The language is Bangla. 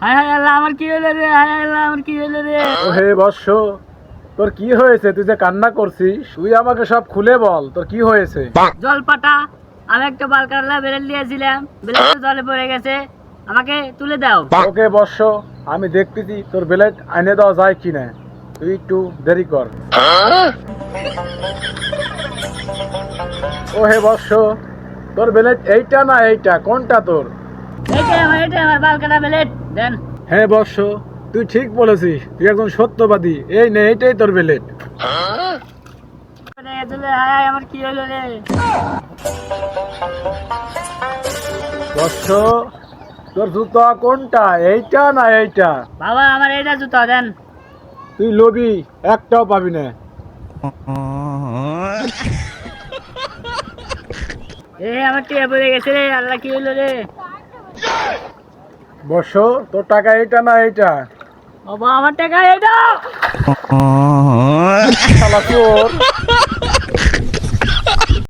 হায় হায় আল্লাহ, আমার কি হলো রে? হায় হায় আল্লাহ, আমার কি হলো রে? ও হে বৎস, তোর কি হয়েছে? তুই যে কান্না করছিস, তুই আমাকে সব খুলে বল, তোর কি হয়েছে? জল পাটা, আমি একটা বালকারলা বেরেল দিয়েছিলাম, বেরেলটা জলে পড়ে গেছে, আমাকে তুলে দাও। ওকে বৎস, আমি দেখতেছি তোর ব্লেড এনে দেওয়া যায় কিনা, তুই একটু দেরি কর। ও হে বৎস, তোর ব্লেড এইটা না এইটা, কোনটা তোর? এটা আমার বালকাটা বেলেট দেন। হ্যাঁ বৎস, তুই ঠিক বলেছিস, তুই একজন সত্যবাদী। এই নে, এইটাই তোর ব্লেড। পড়ে গেছে রে, হায় হায়, আমার কি হলো রে? বৎস, তোর জুতা কোনটা, এইটা না এইটা? বাবা, আমার এইটা জুতা দেন। তুই লবি, একটাও পাবি না। আমার টিয়া পড়ে গেছে রে, আল্লাহ কি হলো রে? বৎস, তোর টাকা এইটা না এইটা? বাবা, আমার টাকা এটা। শালা চোর।